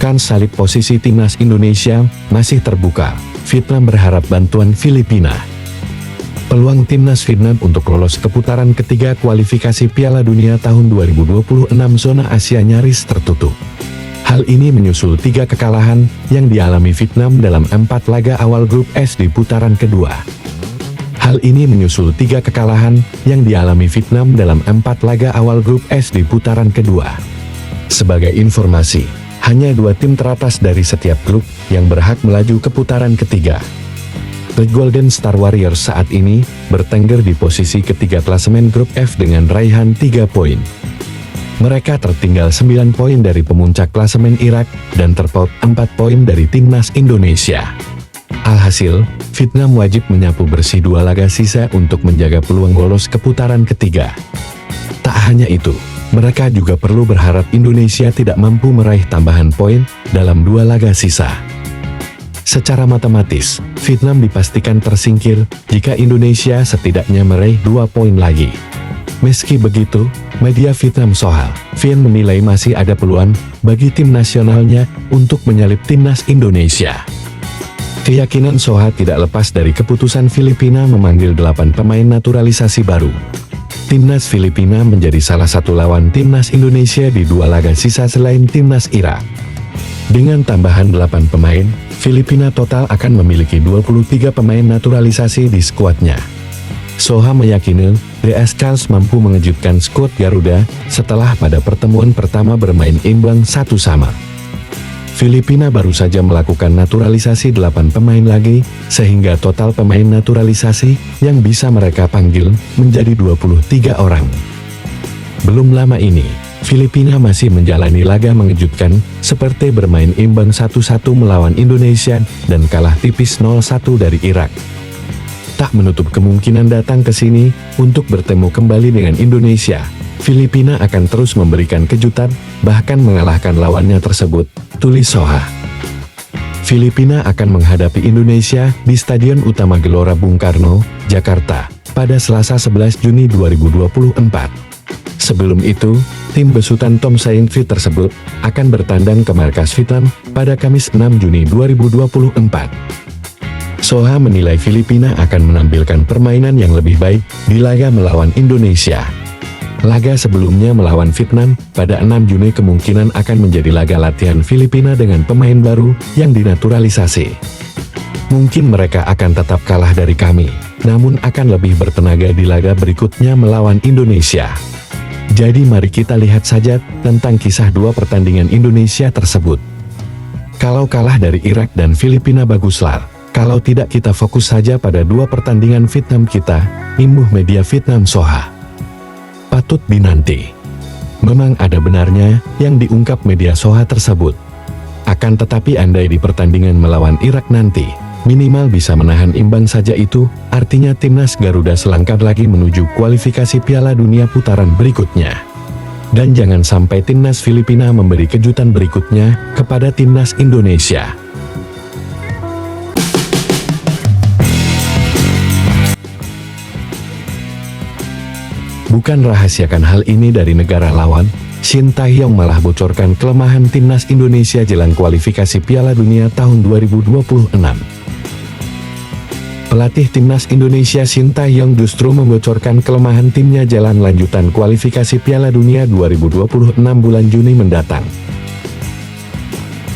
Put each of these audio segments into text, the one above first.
kans salib posisi timnas Indonesia masih terbuka. Vietnam berharap bantuan Filipina. Peluang timnas Vietnam untuk lolos ke putaran ketiga kualifikasi Piala Dunia tahun 2026 zona Asia nyaris tertutup. Hal ini menyusul 3 kekalahan yang dialami Vietnam dalam 4 laga awal grup S di putaran kedua. Hal ini menyusul 3 kekalahan yang dialami Vietnam dalam 4 laga awal grup S di putaran kedua. Sebagai informasi, hanya 2 tim teratas dari setiap grup yang berhak melaju ke putaran ketiga. The Golden Star Warriors saat ini bertengger di posisi ketiga klasemen grup F dengan raihan 3 poin. Mereka tertinggal 9 poin dari pemuncak klasemen Irak dan terpaut 4 poin dari timnas Indonesia. Alhasil, Vietnam wajib menyapu bersih 2 laga sisa untuk menjaga peluang lolos ke putaran ketiga. Tak hanya itu, mereka juga perlu berharap Indonesia tidak mampu meraih tambahan poin dalam 2 laga sisa. Secara matematis, Vietnam dipastikan tersingkir jika Indonesia setidaknya meraih 2 poin lagi. Meski begitu, media Vietnam Sohal, Vien menilai masih ada peluang bagi tim nasionalnya untuk menyalip timnas Indonesia. Keyakinan Soha tidak lepas dari keputusan Filipina memanggil 8 pemain naturalisasi baru. Timnas Filipina menjadi salah satu lawan timnas Indonesia di 2 laga sisa selain timnas Irak. Dengan tambahan 8 pemain, Filipina total akan memiliki 23 pemain naturalisasi di skuadnya. Soha meyakini The Eskals mampu mengejutkan skuad Garuda setelah pada pertemuan pertama bermain imbang 1-1. Filipina baru saja melakukan naturalisasi 8 pemain lagi, sehingga total pemain naturalisasi yang bisa mereka panggil menjadi 23 orang. Belum lama ini, Filipina masih menjalani laga mengejutkan, seperti bermain imbang 1-1 melawan Indonesia dan kalah tipis 0-1 dari Irak. Tak menutup kemungkinan datang ke sini untuk bertemu kembali dengan Indonesia. Filipina akan terus memberikan kejutan, bahkan mengalahkan lawannya tersebut, tulis Soha. Filipina akan menghadapi Indonesia di Stadion Utama Gelora Bung Karno, Jakarta, pada Selasa 11 Juni 2024. Sebelum itu, tim besutan Tom Saintfiet tersebut akan bertandang ke markas Vietnam pada Kamis 6 Juni 2024. Soha menilai Filipina akan menampilkan permainan yang lebih baik di laga melawan Indonesia. Laga sebelumnya melawan Vietnam pada 6 Juni kemungkinan akan menjadi laga latihan Filipina dengan pemain baru yang dinaturalisasi. Mungkin mereka akan tetap kalah dari kami, namun akan lebih bertenaga di laga berikutnya melawan Indonesia. Jadi mari kita lihat saja tentang kisah 2 pertandingan Indonesia tersebut. Kalau kalah dari Irak dan Filipina baguslah. Kalau tidak kita fokus saja pada 2 pertandingan Vietnam kita, imbuh media Vietnam Soha. Patut dinanti. Memang ada benarnya yang diungkap media Soha tersebut. Akan tetapi andai di pertandingan melawan Irak nanti, minimal bisa menahan imbang saja itu, artinya timnas Garuda selangkah lagi menuju kualifikasi Piala Dunia putaran berikutnya. Dan jangan sampai timnas Filipina memberi kejutan berikutnya kepada timnas Indonesia. Bukan rahasiakan hal ini dari negara lawan, Shin Tae-yong malah bocorkan kelemahan timnas Indonesia jelang kualifikasi Piala Dunia tahun 2026. Pelatih timnas Indonesia Shin Tae-yong justru membocorkan kelemahan timnya jelang lanjutan kualifikasi Piala Dunia 2026 bulan Juni mendatang.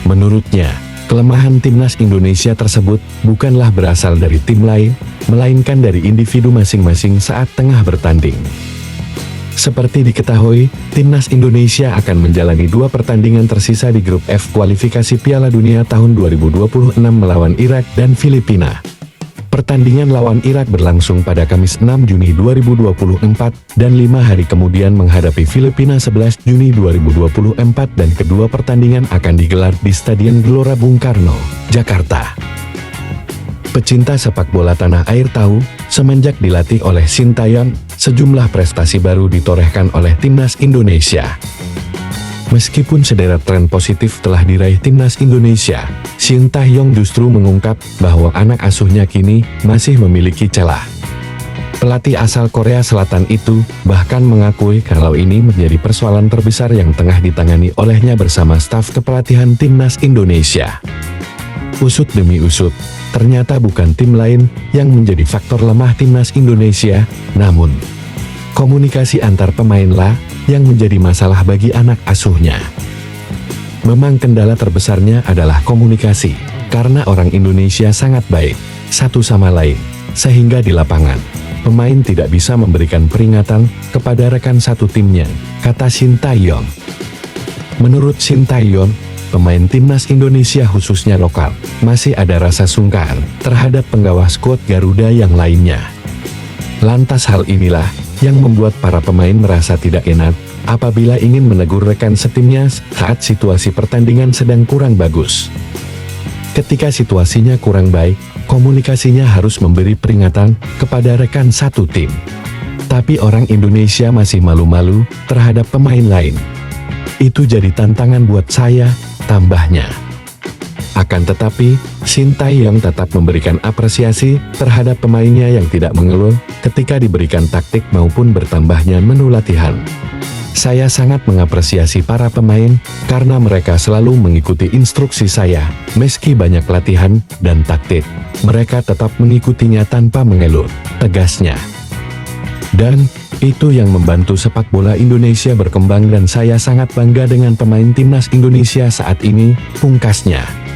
Menurutnya, kelemahan timnas Indonesia tersebut bukanlah berasal dari tim lain, melainkan dari individu masing-masing saat tengah bertanding. Seperti diketahui, timnas Indonesia akan menjalani 2 pertandingan tersisa di grup F kualifikasi Piala Dunia tahun 2026 melawan Irak dan Filipina. Pertandingan lawan Irak berlangsung pada Kamis 6 Juni 2024 dan 5 hari kemudian menghadapi Filipina 11 Juni 2024 dan kedua pertandingan akan digelar di Stadion Gelora Bung Karno, Jakarta. Pecinta sepak bola tanah air tahu, semenjak dilatih oleh Shin Tae-yong, sejumlah prestasi baru ditorehkan oleh timnas Indonesia. Meskipun sederet tren positif telah diraih timnas Indonesia, Shin Tae-yong justru mengungkap bahwa anak asuhnya kini masih memiliki celah. Pelatih asal Korea Selatan itu bahkan mengakui kalau ini menjadi persoalan terbesar yang tengah ditangani olehnya bersama staf kepelatihan timnas Indonesia. Usut demi usut, ternyata bukan tim lain yang menjadi faktor lemah timnas Indonesia, namun komunikasi antar pemainlah yang menjadi masalah bagi anak asuhnya. Memang kendala terbesarnya adalah komunikasi, karena orang Indonesia sangat baik satu sama lain, sehingga di lapangan pemain tidak bisa memberikan peringatan kepada rekan satu timnya, kata Shin Tae-yong. Menurut Shin Tae-yong, pemain timnas Indonesia khususnya lokal, masih ada rasa sungkan terhadap penggawa skuad Garuda yang lainnya. Lantas hal inilah yang membuat para pemain merasa tidak enak apabila ingin menegur rekan setimnya saat situasi pertandingan sedang kurang bagus. Ketika situasinya kurang baik, komunikasinya harus memberi peringatan kepada rekan satu tim. Tapi orang Indonesia masih malu-malu terhadap pemain lain. Itu jadi tantangan buat saya, tambahnya. Akan tetapi, Shin Tae-yong tetap memberikan apresiasi terhadap pemainnya yang tidak mengeluh ketika diberikan taktik maupun bertambahnya menu latihan. Saya sangat mengapresiasi para pemain, karena mereka selalu mengikuti instruksi saya, meski banyak latihan dan taktik. Mereka tetap mengikutinya tanpa mengeluh, tegasnya. Dan, itu yang membantu sepak bola Indonesia berkembang dan saya sangat bangga dengan pemain timnas Indonesia saat ini, pungkasnya.